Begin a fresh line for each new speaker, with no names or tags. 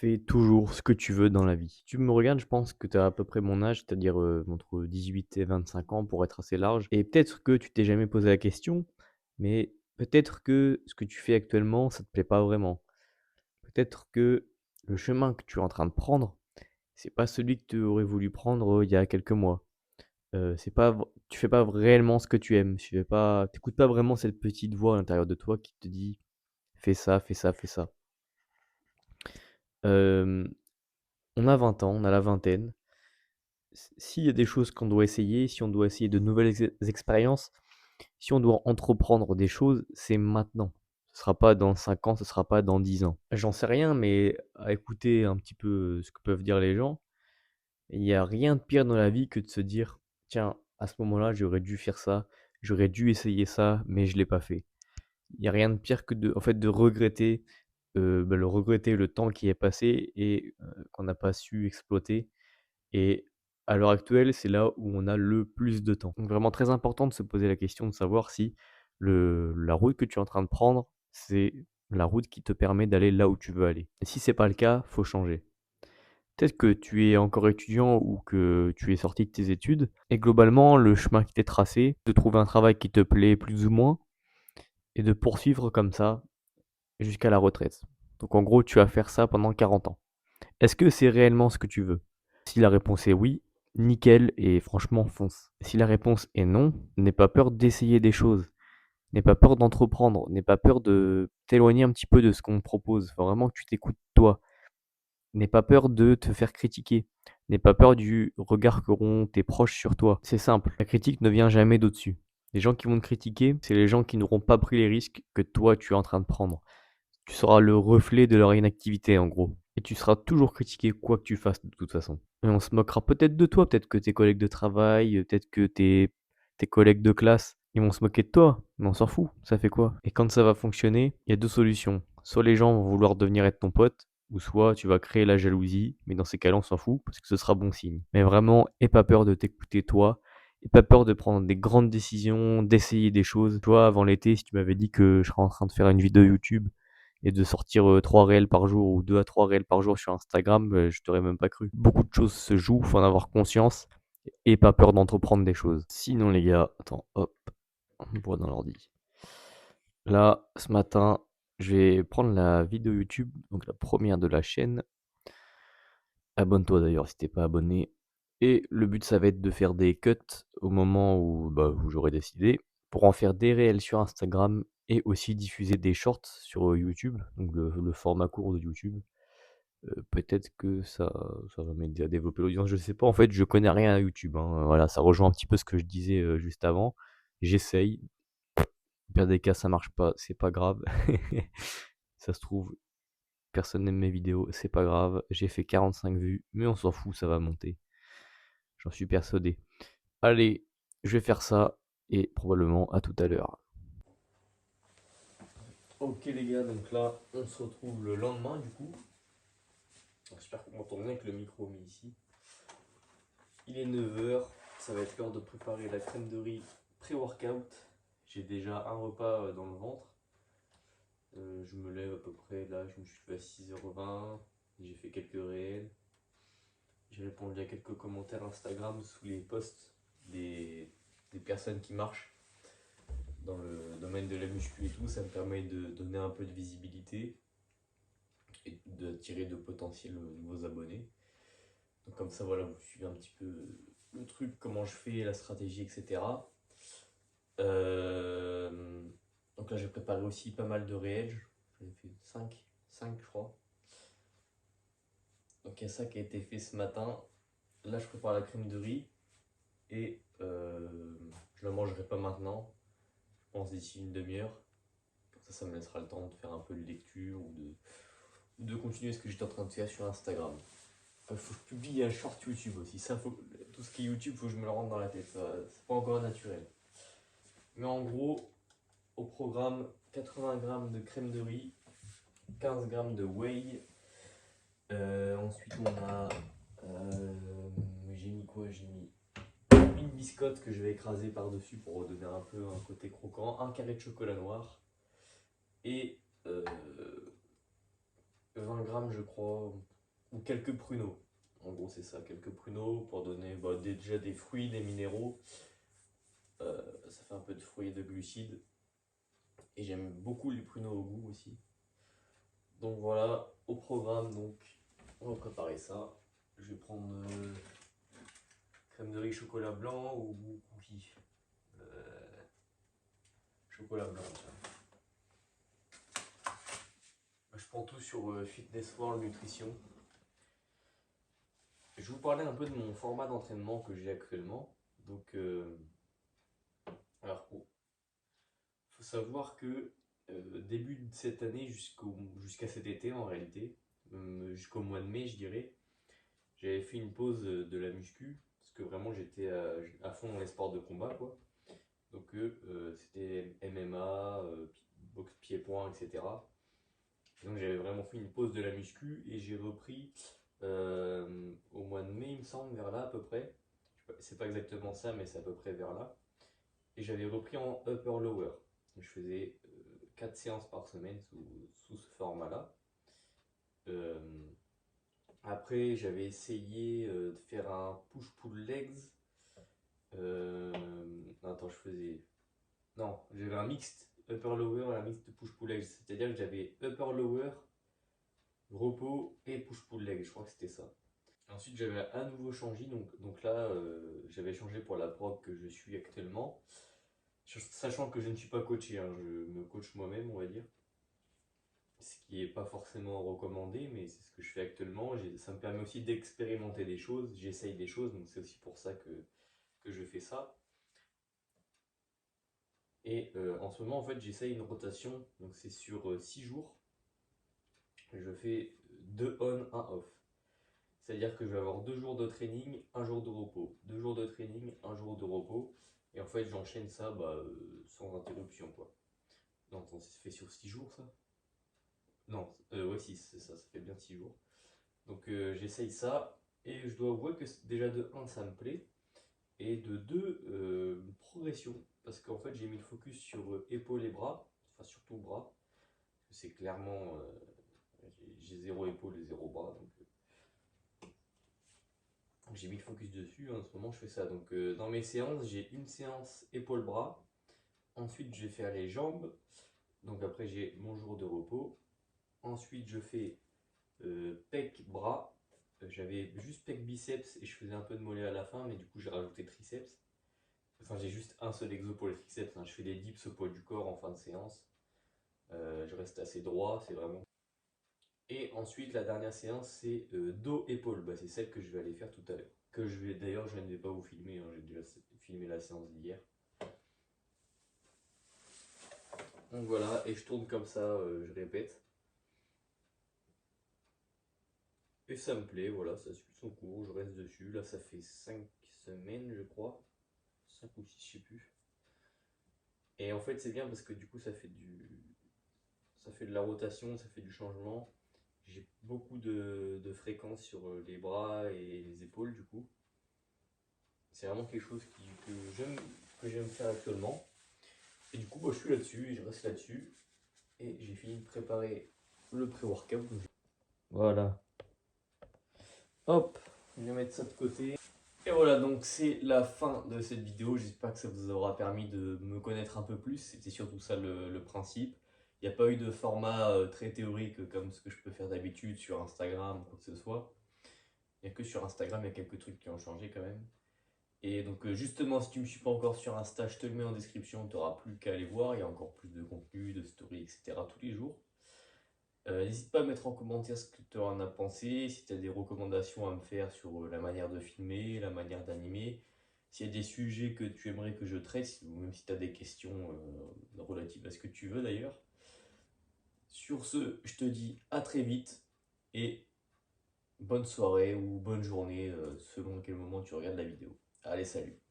fais toujours ce que tu veux dans la vie? Si tu me regardes, je pense que tu as à peu près mon âge, c'est-à-dire, entre 18 et 25 ans pour être assez large et peut-être que tu t'es jamais posé la question, mais peut-être que ce que tu fais actuellement, ça te plaît pas vraiment. Peut-être que le chemin que tu es en train de prendre, c'est pas celui que tu aurais voulu prendre, il y a quelques mois. C'est pas v Tu fais pas réellement ce que tu aimes, tu écoutes pas vraiment cette petite voix à l'intérieur de toi qui te dit: «Fais ça, fais ça, fais ça». Hem, on a 20 ans, on a la vingtaine. S'il y a des choses qu'on doit essayer, si on doit essayer de nouvelles expériences, si on doit entreprendre des choses, c'est maintenant. Ce sera pas dans 5 ans, ce sera pas dans 10 ans. J'en sais rien, mais à écouter un petit peu ce que peuvent dire les gens, il y a rien de pire dans la vie que de se dire: «Tiens, à ce moment-là, j'aurais dû faire ça, j'aurais dû essayer ça, mais je l'ai pas fait». Il y a rien de pire que de en fait, de regretter, regretter le temps qui est passé et qu'on n'a pas su exploiter. Et à l'heure actuelle, c'est là où on a le plus de temps. Donc vraiment très important de se poser la question de savoir si la route que tu es en train de prendre, c'est la route qui te permet d'aller là où tu veux aller. Et si c'est pas le cas, faut changer. Peut-être que tu es encore étudiant ou que tu es sorti de tes études et globalement, le chemin qui t'est tracé, de trouver un travail qui te plaît plus ou moins et de poursuivre comme ça jusqu'à la retraite. Donc en gros, tu vas faire ça pendant 40 ans. Est-ce que c'est réellement ce que tu veux? Si la réponse est oui, nickel et franchement fonce. Si la réponse est non, n'aie pas peur d'essayer des choses. N'aie pas peur d'entreprendre. N'aie pas peur de t'éloigner un petit peu de ce qu'on te propose. Faut vraiment que tu t'écoutes toi. N'aie pas peur de te faire critiquer. N'aie pas peur du regard qu'auront tes proches sur toi. C'est simple, la critique ne vient jamais d'au-dessus. Les gens qui vont te critiquer, c'est les gens qui n'auront pas pris les risques que toi tu es en train de prendre. Tu seras le reflet de leur inactivité en gros. Et tu seras toujours critiqué quoi que tu fasses de toute façon. Et on se moquera peut-être de toi, peut-être que tes collègues de travail, peut-être que tes collègues de classe, ils vont se moquer de toi, mais on s'en fout, ça fait quoi? Et quand ça va fonctionner, il y a 2 solutions. Soit les gens vont vouloir devenir être ton pote, ou soit tu vas créer la jalousie, mais dans ces cas-là, on s'en fout, parce que ce sera bon signe. Mais vraiment, aie pas peur de t'écouter toi, aie pas peur de prendre des grandes décisions, d'essayer des choses. Tu vois, avant l'été, si tu m'avais dit que je serais en train de faire une vidéo YouTube et de sortir 3 réels par jour ou 2 à 3 réels par jour sur Instagram, je t'aurais même pas cru. Beaucoup de choses se jouent, faut en avoir conscience et pas peur d'entreprendre des choses. Sinon les gars, attends, hop, on voit dans l'ordi. Là, ce matin, je vais prendre la vidéo YouTube, donc la première de la chaîne. Abonne-toi d'ailleurs si t'es pas abonné. Et le but, ça va être de faire des cuts au moment où j'aurai décidé, pour en faire des réels sur Instagram et aussi diffuser des shorts sur YouTube, donc le format court de YouTube. Peut-être que ça va m'aider à développer l'audience, je sais pas. En fait, je connais rien à YouTube, hein. Voilà, ça rejoint un petit peu ce que je disais juste avant. J'essaye. Au pire des cas, ça marche pas, c'est pas grave. Ça se trouve, personne n'aime mes vidéos, c'est pas grave. J'ai fait 45 vues, mais on s'en fout, ça va monter. J'en suis persuadé. Allez, je vais faire ça et probablement à tout à l'heure. Ok les gars, donc là on se retrouve le lendemain du coup. J'espère qu'on m'entend bien avec le micro mis ici. Il est 9 h, ça va être l'heure de préparer la crème de riz pré-workout. J'ai déjà un repas dans le ventre. Je me lève à peu près, là je me suis levé à 6h20, j'ai fait quelques réels. J'ai répondu à quelques commentaires Instagram sous les posts des personnes qui marchent dans le domaine de la muscu et tout. Ça me permet de donner un peu de visibilité et d'attirer de potentiels nouveaux abonnés. Donc comme ça, voilà, vous suivez un petit peu le truc, comment je fais, la stratégie, etc. Euh, donc là, j'ai préparé aussi pas mal de réels. J'en ai fait 5 je crois. Donc il y a ça qui a été fait ce matin. Là, je prépare la crème de riz et je la mangerai pas maintenant. Je pense d'ici une demi-heure. Comme ça me laissera le temps de faire un peu de lecture ou de continuer ce que j'étais en train de faire sur Instagram. Faut que je publie un short YouTube aussi. Tout ce qui est YouTube, faut que je me le rende dans la tête. C'est pas encore naturel. Mais en gros, au programme, 80 grammes de crème de riz, 15 grammes de whey. Ensuite, on a. J'ai mis quoi? J'ai mis une biscotte que je vais écraser par-dessus pour donner un peu un côté croquant, un carré de chocolat noir et 20 grammes, je crois, ou quelques pruneaux. En gros, c'est ça, quelques pruneaux pour donner déjà des fruits, des minéraux. Ça fait un peu de fruits et de glucides. Et j'aime beaucoup les pruneaux au goût aussi. Donc voilà, au programme, donc on va préparer ça. Je vais prendre crème de riz chocolat blanc ou cookies. Chocolat blanc, tiens. Je prends tout sur Fitness World Nutrition. Je vais vous parler un peu de mon format d'entraînement que j'ai actuellement. Donc, alors, faut savoir que début de cette année jusqu'à cet été en réalité, jusqu'au mois de mai, je dirais, j'avais fait une pause de la muscu parce que vraiment j'étais à fond dans les sports de combat, quoi. Donc, c'était MMA, boxe pied-point, etc. Et donc, j'avais vraiment fait une pause de la muscu et j'ai repris au mois de mai, il me semble, vers là à peu près. C'est pas exactement ça, mais c'est à peu près vers là. Et j'avais repris en upper-lower. Je faisais 4 séances par semaine sous ce format-là. Euh, Après, j'avais essayé de faire un push-pull legs. Attends, je faisais. Non, j'avais un mixte upper-lower et un mixte push-pull legs. C'est-à-dire que j'avais upper-lower, repos et push-pull legs. Je crois que c'était ça. Ensuite, j'avais à nouveau changé. Donc là, j'avais changé pour la prog que je suis actuellement. Sachant que je ne suis pas coaché, hein, je me coach moi-même, on va dire. Ce qui n'est pas forcément recommandé, mais c'est ce que je fais actuellement. Ça me permet aussi d'expérimenter des choses, j'essaye des choses, donc c'est aussi pour ça que je fais ça. Et en ce moment, en fait, j'essaye une rotation, donc c'est sur 6 jours. Je fais 2 on, 1 off. C'est-à-dire que je vais avoir 2 jours de training, 1 jour de repos. 2 jours de training, 1 jour de repos. Et en fait, j'enchaîne ça sans interruption, quoi. Non, attends, ça se fait sur 6 jours, ça? Non, ouais, 6, c'est ça, ça fait bien 6 jours. Donc j'essaye ça, et je dois avouer que déjà de un ça me plaît, et de 2 progression, parce qu'en fait j'ai mis le focus sur épaules et bras, enfin surtout bras, parce que c'est clairement, j'ai zéro épaule et zéro bras, donc j'ai mis le focus dessus. En ce moment je fais ça, donc dans mes séances j'ai une séance épaules-bras, ensuite je vais faire les jambes, donc après j'ai mon jour de repos, ensuite je fais pec bras. J'avais juste pec biceps et je faisais un peu de mollet à la fin, mais du coup j'ai rajouté triceps. Enfin, j'ai juste un seul exo pour les triceps, hein. Je fais des dips au poids du corps en fin de séance. Je reste assez droit, c'est vraiment. Et ensuite, la dernière séance, c'est dos-épaule. C'est celle que je vais aller faire tout à l'heure. Que je vais d'ailleurs, je ne vais pas vous filmer, hein. J'ai déjà filmé la séance d'hier. Donc voilà, et je tourne comme ça, je répète. Et ça me plaît, voilà, ça suit son cours, je reste dessus. Là, ça fait 5 semaines, je crois. 5 ou 6, je sais plus. Et en fait, c'est bien parce que du coup, ça fait de la rotation, ça fait du changement. J'ai beaucoup de fréquences sur les bras et les épaules, du coup. C'est vraiment quelque chose que j'aime faire actuellement. Et du coup, je suis là-dessus et je reste là-dessus. Et j'ai fini de préparer le pré-workout. Voilà. Hop, je vais mettre ça de côté. Et voilà, donc c'est la fin de cette vidéo. J'espère que ça vous aura permis de me connaître un peu plus. C'était surtout ça le principe. Il n'y a pas eu de format très théorique comme ce que je peux faire d'habitude sur Instagram ou quoi que ce soit. Il n'y a que sur Instagram, il y a quelques trucs qui ont changé quand même. Et donc justement, si tu ne me suis pas encore sur Insta, je te le mets en description. Tu n'auras plus qu'à aller voir. Il y a encore plus de contenu, de stories, etc. tous les jours. N'hésite pas à mettre en commentaire ce que tu en as pensé, si tu as des recommandations à me faire sur la manière de filmer, la manière d'animer, s'il y a des sujets que tu aimerais que je traite, ou même si tu as des questions relatives à ce que tu veux d'ailleurs. Sur ce, je te dis à très vite et bonne soirée ou bonne journée selon quel moment tu regardes la vidéo. Allez, salut!